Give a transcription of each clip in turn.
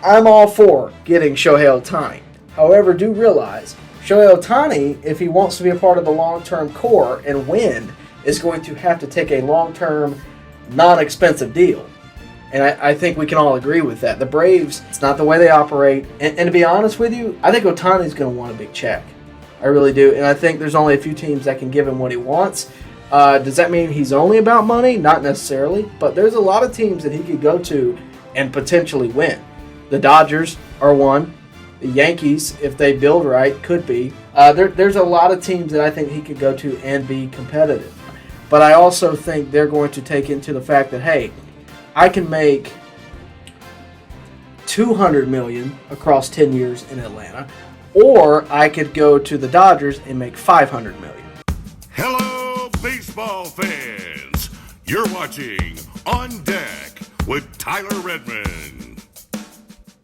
I'm all for getting Shohei Ohtani. However, do realize Shohei Ohtani, if he wants to be a part of the long-term core and win, is going to have to take a long-term, non-expensive deal. And I think we can all agree with that. The Braves, it's not the way they operate. And to be honest with you, I think Otani's going to want a big check. I really do. And I think there's only a few teams that can give him what he wants. Does that mean he's only about money? Not necessarily. But there's a lot of teams that he could go to and potentially win. The Dodgers are one. The Yankees, if they build right, could be. There's a lot of teams that I think he could go to and be competitive. But I also think they're going to take into the fact that, hey, I can make $200 million across 10 years in Atlanta, or I could go to the Dodgers and make $500 million. Hello, baseball fans. You're watching On Deck with Tyler Redmond.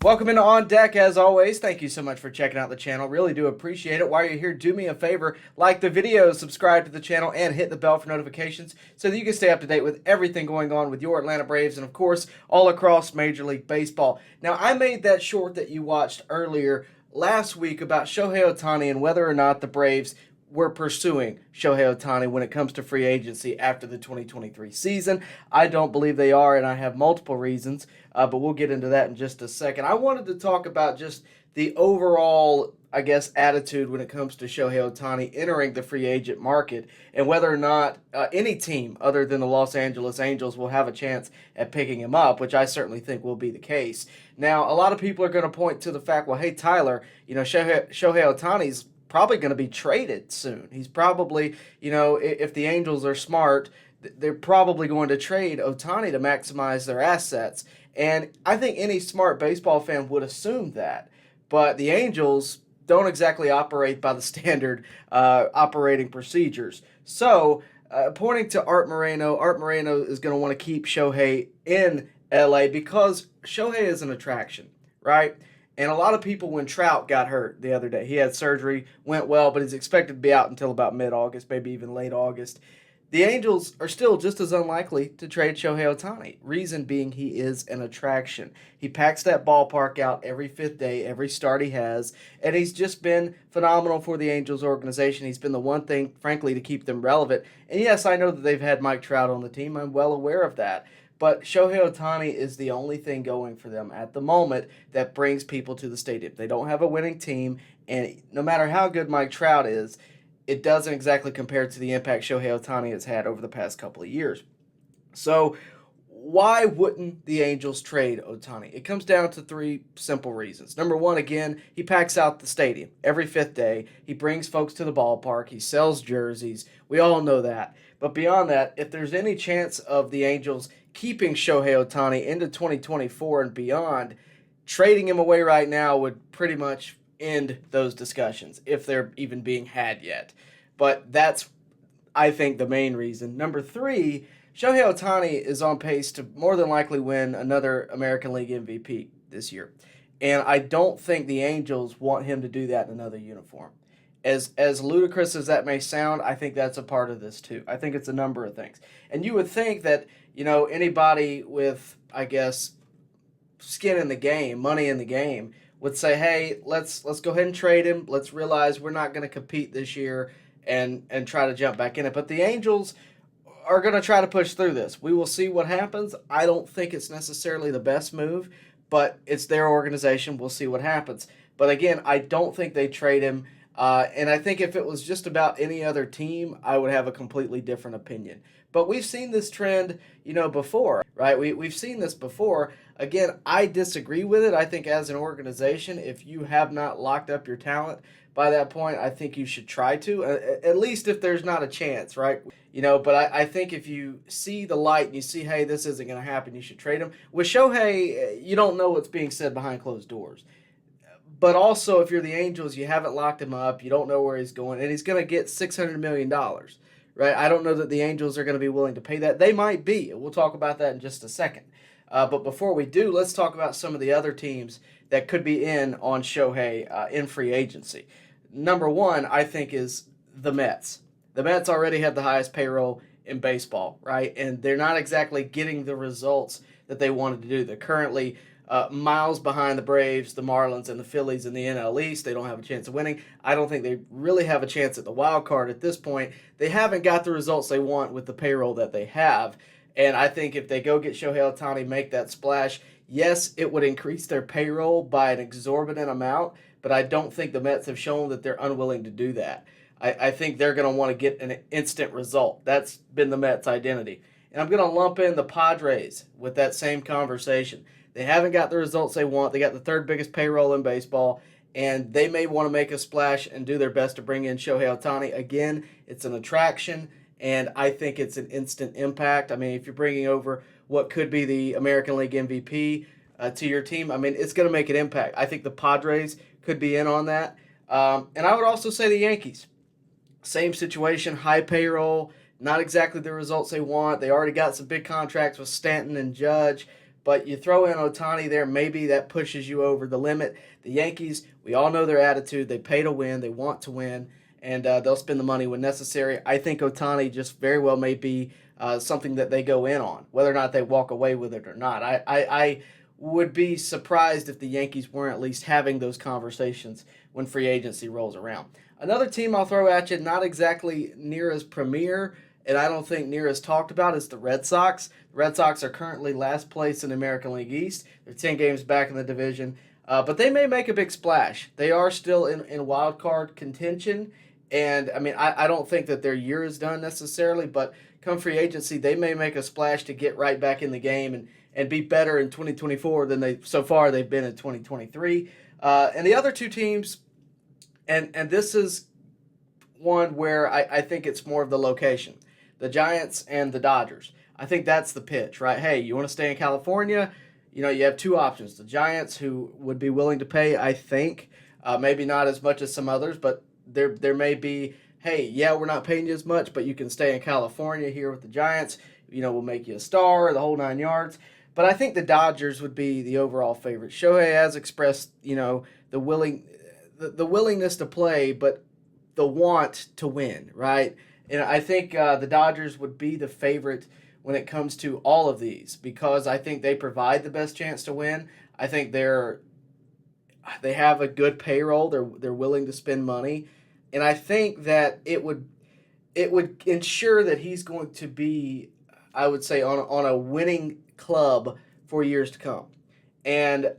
Welcome into On Deck, as always. Thank you so much for checking out the channel. Really do appreciate it. While you're here, do me a favor, like the video, subscribe to the channel, and hit the bell for notifications so that you can stay up to date with everything going on with your Atlanta Braves and, of course, all across Major League Baseball. Now, I made that short that you watched earlier last week about Shohei Ohtani and whether or not the Braves were pursuing Shohei Ohtani when it comes to free agency after the 2023 season. I don't believe they are, and I have multiple reasons, but we'll get into that in just a second. I wanted to talk about just the overall, I guess, attitude when it comes to Shohei Ohtani entering the free agent market and whether or not any team other than the Los Angeles Angels will have a chance at picking him up, which I certainly think will be the case. Now, a lot of people are going to point to the fact, well, hey, Tyler, Shohei Ohtani's probably going to be traded soon. He's probably, if the Angels are smart, they're probably going to trade Ohtani to maximize their assets. And I think any smart baseball fan would assume that. But the Angels don't exactly operate by the standard operating procedures. So, pointing to Art Moreno is going to want to keep Shohei in LA because Shohei is an attraction, right? And a lot of people, when Trout got hurt the other day, he had surgery, went well, but he's expected to be out until about mid-August, maybe even late August. The Angels are still just as unlikely to trade Shohei Ohtani. Reason being, he is an attraction. He packs that ballpark out every fifth day, every start he has, and he's just been phenomenal for the Angels organization. He's been the one thing, frankly, to keep them relevant. And yes, I know that they've had Mike Trout on the team. I'm well aware of that. But Shohei Ohtani is the only thing going for them at the moment that brings people to the stadium. They don't have a winning team, and no matter how good Mike Trout is, it doesn't exactly compare to the impact Shohei Ohtani has had over the past couple of years. So why wouldn't the Angels trade Ohtani? It comes down to three simple reasons. Number one, again, he packs out the stadium every fifth day. He brings folks to the ballpark. He sells jerseys. We all know that. But beyond that, if there's any chance of the Angels keeping Shohei Ohtani into 2024 and beyond, trading him away right now would pretty much end those discussions, if they're even being had yet. But that's, I think, the main reason. Number three, Shohei Ohtani is on pace to more than likely win another American League MVP this year. And I don't think the Angels want him to do that in another uniform. As ludicrous as that may sound, I think that's a part of this too. I think it's a number of things. And you would think that, anybody with, I guess, skin in the game, money in the game, would say, hey, let's go ahead and trade him. Let's realize we're not going to compete this year and try to jump back in it. But the Angels are going to try to push through this. We will see what happens. I don't think it's necessarily the best move, but it's their organization. We'll see what happens. But again, I don't think they trade him. And I think if it was just about any other team, I would have a completely different opinion. But we've seen this trend, before, right? We've seen this before. Again, I disagree with it. I think as an organization, if you have not locked up your talent by that point, I think you should try to, at least if there's not a chance, right? But I think if you see the light and you see, hey, this isn't going to happen, you should trade him. With Shohei, you don't know what's being said behind closed doors. But also, if you're the Angels, you haven't locked him up, you don't know where he's going, and he's going to get $600 million, right? I don't know that the Angels are going to be willing to pay that. They might be. We'll talk about that in just a second. But before we do, let's talk about some of the other teams that could be in on Shohei in free agency. Number one, I think, is the Mets. The Mets already have the highest payroll in baseball, right? And they're not exactly getting the results that they wanted to do. They're currently miles behind the Braves, the Marlins, and the Phillies in the NL East. They don't have a chance of winning. I don't think they really have a chance at the wild card at this point. They haven't got the results they want with the payroll that they have. And I think if they go get Shohei Ohtani, make that splash, yes, it would increase their payroll by an exorbitant amount, but I don't think the Mets have shown that they're unwilling to do that. I think they're going to want to get an instant result. That's been the Mets' identity. And I'm going to lump in the Padres with that same conversation. They haven't got the results they want. They got the third biggest payroll in baseball, and they may want to make a splash and do their best to bring in Shohei Ohtani. Again, it's an attraction, and I think it's an instant impact. I mean, if you're bringing over what could be the American League MVP to your team, I mean, it's going to make an impact. I think the Padres could be in on that. And I would also say the Yankees. Same situation, high payroll, not exactly the results they want. They already got some big contracts with Stanton and Judge, but you throw in Otani there, maybe that pushes you over the limit. The Yankees, we all know their attitude. They pay to win. They want to win, and they'll spend the money when necessary. I think Otani just very well may be something that they go in on, whether or not they walk away with it or not. I would be surprised if the Yankees weren't at least having those conversations when free agency rolls around. Another team I'll throw at you, not exactly near as premier, and I don't think near as talked about, is the Red Sox. The Red Sox are currently last place in the American League East. They're 10 games back in the division, but they may make a big splash. They are still in wild card contention, and I mean, I don't think that their year is done necessarily, but come free agency, they may make a splash to get right back in the game and be better in 2024 than they've been in 2023. And the other two teams, and this is one where I think it's more of the location. The Giants and the Dodgers. I think that's the pitch, right? Hey, you want to stay in California? You have two options. The Giants, who would be willing to pay, I think, maybe not as much as some others, but there may be, hey, yeah, we're not paying you as much, but you can stay in California here with the Giants. We'll make you a star, the whole 9 yards. But I think the Dodgers would be the overall favorite. Shohei has expressed, the willingness to play, but the want to win, right? And I think the Dodgers would be the favorite when it comes to all of these because I think they provide the best chance to win. I think they have a good payroll. They're willing to spend money, and I think that it would ensure that he's going to be, I would say, on a winning club for years to come. And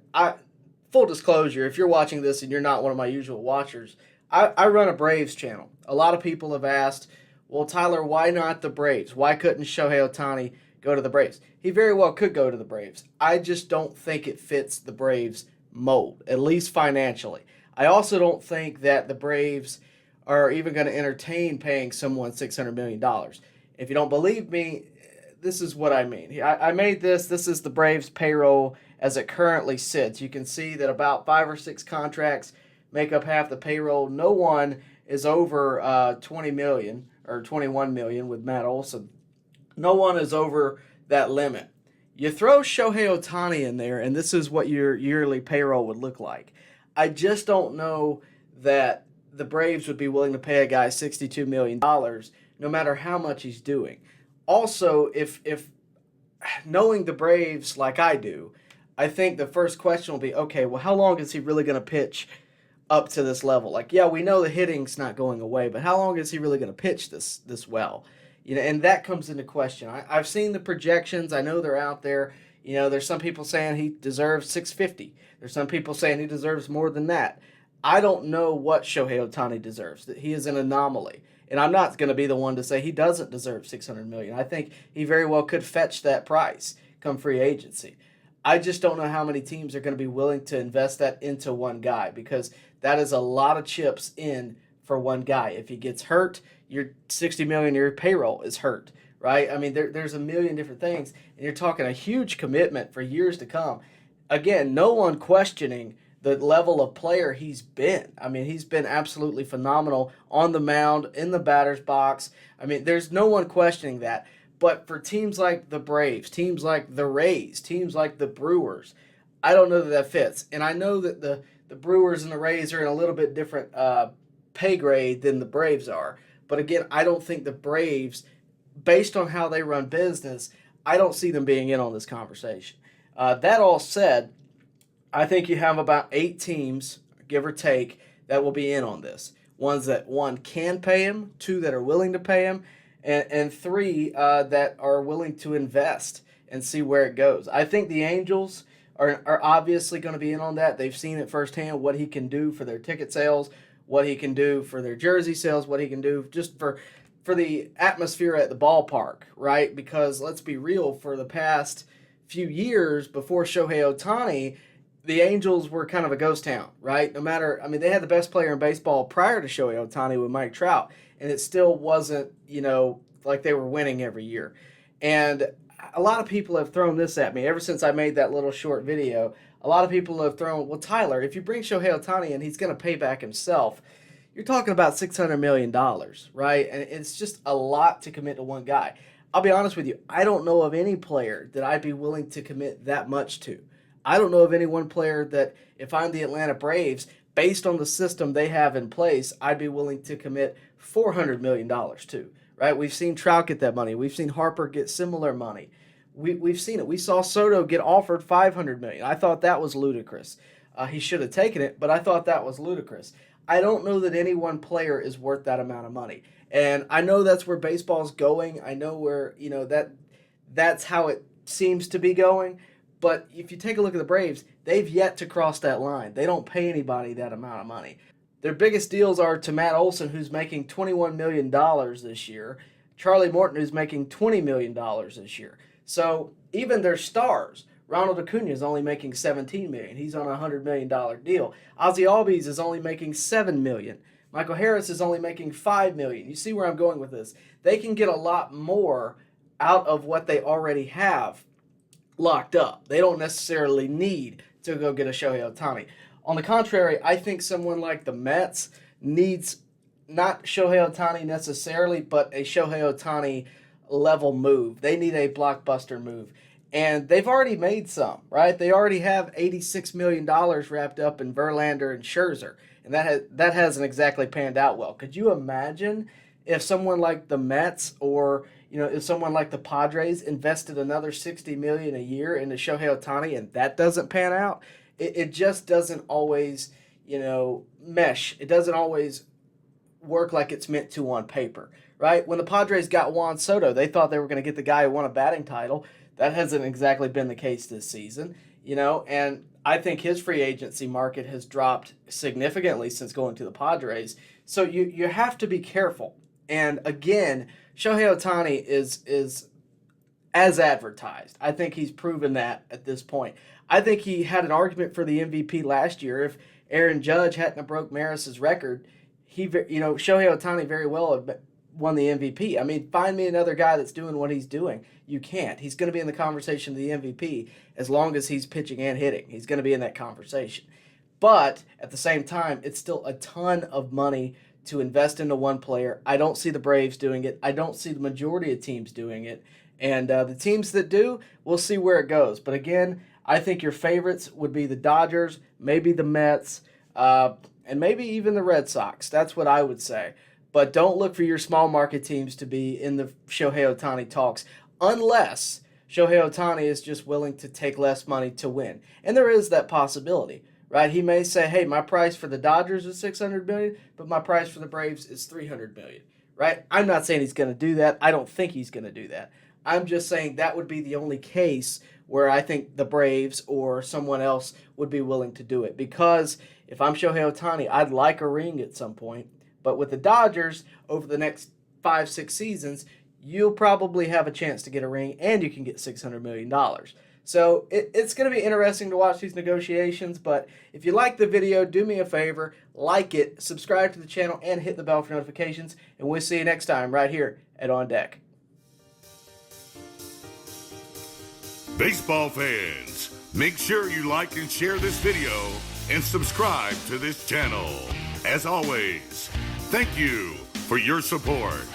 full disclosure, if you're watching this and you're not one of my usual watchers, I run a Braves channel. A lot of people have asked, well, Tyler, why not the Braves? Why couldn't Shohei Ohtani go to the Braves? He very well could go to the Braves. I just don't think it fits the Braves mold, at least financially. I also don't think that the Braves are even going to entertain paying someone $600 million. If you don't believe me, this is what I mean. I made this. This is the Braves payroll as it currently sits. You can see that about 5 or 6 contracts make up half the payroll. No one is over $20 million or $21 million with Matt Olson. No one is over that limit. You throw Shohei Ohtani in there, and this is what your yearly payroll would look like. I just don't know that the Braves would be willing to pay a guy $62 million no matter how much he's doing. Also, if knowing the Braves like I do, I think the first question will be, okay, well, how long is he really going to pitch up to this level? Like, yeah, we know the hitting's not going away, but how long is he really going to pitch this well? And that comes into question. I've seen the projections. I know they're out there. There's some people saying he deserves 650. There's some people saying he deserves more than that. I don't know what Shohei Ohtani deserves. That he is an anomaly. And I'm not going to be the one to say he doesn't deserve $600 million. I think he very well could fetch that price come free agency. I just don't know how many teams are going to be willing to invest that into one guy because that is a lot of chips in for one guy. If he gets hurt, your $60 million your payroll is hurt, right? I mean, there's a million different things, and you're talking a huge commitment for years to come. Again, no one questioning the level of player he's been. I mean, he's been absolutely phenomenal on the mound, in the batter's box. I mean, there's no one questioning that. But for teams like the Braves, teams like the Rays, teams like the Brewers, I don't know that fits. And I know that the Brewers and the Rays are in a little bit different pay grade than the Braves are. But again, I don't think the Braves, based on how they run business, I don't see them being in on this conversation. That all said, I think you have about 8 teams, give or take, that will be in on this. Ones that, one, can pay him, 2 that are willing to pay him, and 3 that are willing to invest and see where it goes. I think the Angels are obviously going to be in on that. They've seen it firsthand, what he can do for their ticket sales, what he can do for their jersey sales, what he can do just for the atmosphere at the ballpark, right? Because let's be real, for the past few years before Shohei Ohtani, the Angels were kind of a ghost town, right? No matter, I mean, they had the best player in baseball prior to Shohei Ohtani with Mike Trout, and it still wasn't, like they were winning every year. And a lot of people have thrown this at me ever since I made that little short video. A lot of people have thrown, well, Tyler, if you bring Shohei Ohtani in, he's going to pay back himself. You're talking about $600 million, right? And it's just a lot to commit to one guy. I'll be honest with you, I don't know of any player that I'd be willing to commit that much to. I don't know of any one player that, if I'm the Atlanta Braves, based on the system they have in place, I'd be willing to commit $400 million to, right? We've seen Trout get that money. We've seen Harper get similar money. We've seen it. We saw Soto get offered $500 million. I thought that was ludicrous. He should have taken it, but I thought that was ludicrous. I don't know that any one player is worth that amount of money. And I know that's where baseball's going. I know where, that's how it seems to be going. But if you take a look at the Braves, they've yet to cross that line. They don't pay anybody that amount of money. Their biggest deals are to Matt Olson, who's making $21 million this year, Charlie Morton, who's making $20 million this year. So even their stars, Ronald Acuna is only making $17 million. He's on a $100 million deal. Ozzie Albies is only making $7 million. Michael Harris is only making $5 million. You see where I'm going with this? They can get a lot more out of what they already have locked up. They don't necessarily need to go get a Shohei Ohtani. On the contrary, I think someone like the Mets needs not Shohei Ohtani necessarily, but a Shohei Ohtani level move. They need a blockbuster move. And they've already made some, right? They already have $86 million wrapped up in Verlander and Scherzer. And that hasn't exactly panned out well. Could you imagine if someone like the Mets or if someone like the Padres invested another $60 million a year into Shohei Ohtani and that doesn't pan out? It just doesn't always, mesh. It doesn't always work like it's meant to on paper, right? When the Padres got Juan Soto, they thought they were going to get the guy who won a batting title. That hasn't exactly been the case this season, and I think his free agency market has dropped significantly since going to the Padres. So you have to be careful. And again, Shohei Ohtani is as advertised. I think he's proven that at this point. I think he had an argument for the MVP last year. If Aaron Judge hadn't have broke Maris's record, Shohei Ohtani very well have won the MVP. I mean, find me another guy that's doing what he's doing. You can't. He's going to be in the conversation of the MVP as long as he's pitching and hitting. He's going to be in that conversation. But at the same time, it's still a ton of money to invest into one player. I don't see the Braves doing it. I don't see the majority of teams doing it. And the teams that do, we'll see where it goes. But again, I think your favorites would be the Dodgers, maybe the Mets, and maybe even the Red Sox. That's what I would say. But don't look for your small market teams to be in the Shohei Ohtani talks unless Shohei Ohtani is just willing to take less money to win. And there is that possibility, right? He may say, hey, my price for the Dodgers is $600 million, but my price for the Braves is $300 million, right? I'm not saying he's going to do that. I don't think he's going to do that. I'm just saying that would be the only case where I think the Braves or someone else would be willing to do it. Because if I'm Shohei Ohtani, I'd like a ring at some point. But with the Dodgers, over the next 5-6 seasons, you'll probably have a chance to get a ring, and you can get $600 million. So it's going to be interesting to watch these negotiations, but if you like the video, do me a favor, like it, subscribe to the channel, and hit the bell for notifications, and we'll see you next time right here at On Deck. Baseball fans, make sure you like and share this video and subscribe to this channel. As always, thank you for your support.